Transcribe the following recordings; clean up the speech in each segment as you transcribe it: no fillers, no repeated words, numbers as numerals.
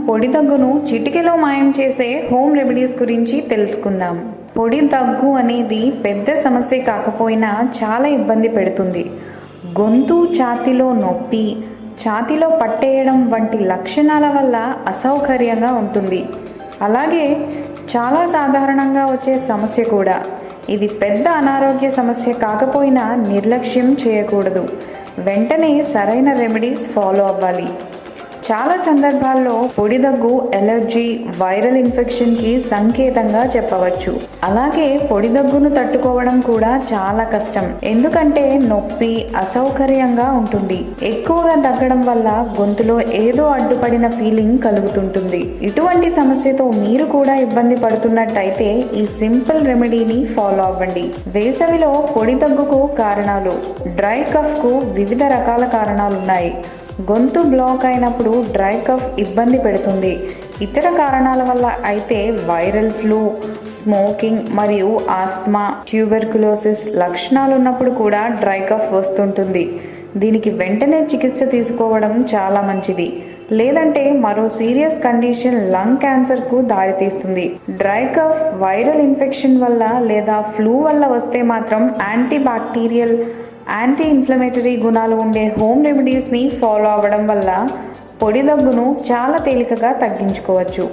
పొడి దగ్గును చిటికెలో మాయం చేసే హోమ్ రెమెడీస్ గురించి తెలుసుకుందాం. పొడి దగ్గు అనేది పెద్ద సమస్య కాకపోయినా చాలా ఇబ్బంది పెడుతుంది. గొంతు, ఛాతీలో నొప్పి, ఛాతీలో పట్టేయడం వంటి లక్షణాల వల్ల అసౌకర్యంగా ఉంటుంది. అలాగే చాలా సాధారణంగా వచ్చే సమస్య కూడా. ఇది పెద్ద అనారోగ్య సమస్య కాకపోయినా నిర్లక్ష్యం చేయకూడదు. వెంటనే సరైన రెమెడీస్ ఫాలో అవ్వాలి. చాలా సందర్భాల్లో పొడి దగ్గు ఎలర్జీ, వైరల్ ఇన్ఫెక్షన్కి సంకేతంగా చెప్పవచ్చు. అలాగే పొడి దగ్గును తట్టుకోవడం కూడా చాలా కష్టం. ఎందుకంటే నొప్పి, అసౌకర్యంగా ఉంటుంది. ఎక్కువగా దగ్గడం వల్ల గొంతులో ఏదో అడ్డుపడిన ఫీలింగ్ కలుగుతుంటుంది. ఇటువంటి సమస్యతో మీరు కూడా ఇబ్బంది పడుతున్నట్టయితే ఈ సింపుల్ రెమెడీని ఫాలో అవ్వండి. వేసవిలో పొడి దగ్గుకు కారణాలు. డ్రై కఫ్కు వివిధ రకాల కారణాలున్నాయి. గొంతు బ్లాక్ అయినప్పుడు డ్రై కఫ్ ఇబ్బంది పెడుతుంది. ఇతర కారణాల వల్ల అయితే వైరల్ ఫ్లూ, స్మోకింగ్ మరియు ఆస్మా, ట్యూబెర్కులోసిస్ లక్షణాలు ఉన్నప్పుడు కూడా డ్రై కఫ్ వస్తుంటుంది. దీనికి వెంటనే చికిత్స తీసుకోవడం చాలా మంచిది. లేదంటే మరో సీరియస్ కండిషన్ లంగ్ క్యాన్సర్కు దారితీస్తుంది. డ్రై కఫ్ వైరల్ ఇన్ఫెక్షన్ వల్ల లేదా ఫ్లూ వల్ల వస్తే మాత్రం యాంటీబ్యాక్టీరియల్, యాంటీ ఇన్ఫ్లమేటరీ గుణాలు ఉండే హోమ్ రెమెడీస్ని ఫాలో అవ్వడం వల్ల పొడి దగ్గును చాలా తేలికగా తగ్గించుకోవచ్చు.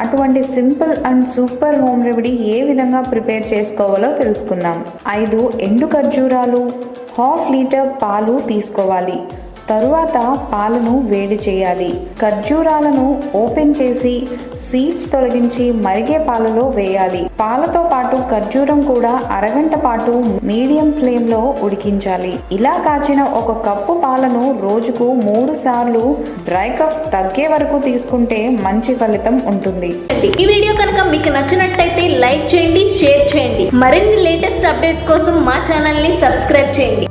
అటువంటి simple and super home remedy ఏ విధంగా ప్రిపేర్ చేసుకోవాలో తెలుసుకుందాం. 5 ఎండు ఖర్జూరాలు, 1/2 లీటర్ పాలు తీసుకోవాలి. తరువాత పాలను వేడి చేయాలి. ఖర్జూరాలను ఓపెన్ చేసి సీడ్స్ తొలగించి మరిగే పాలలో వేయాలి. పాలతో పాటు ఖర్జూరం కూడా అరగంట పాటు మీడియం ఫ్లేమ్లో ఉడికించాలి. ఇలా కాచిన 1 కప్పు పాలను రోజుకు 3 సార్లు డ్రై కఫ్ తగ్గే వరకు తీసుకుంటే మంచి ఫలితం ఉంటుంది. ఈ వీడియో కనుక మీకు నచ్చినట్లయితే లైక్ చేయండి, షేర్ చేయండి. మరిన్ని లేటెస్ట్ అప్డేట్స్ కోసం మా ఛానల్ని సబ్స్క్రైబ్ చేయండి.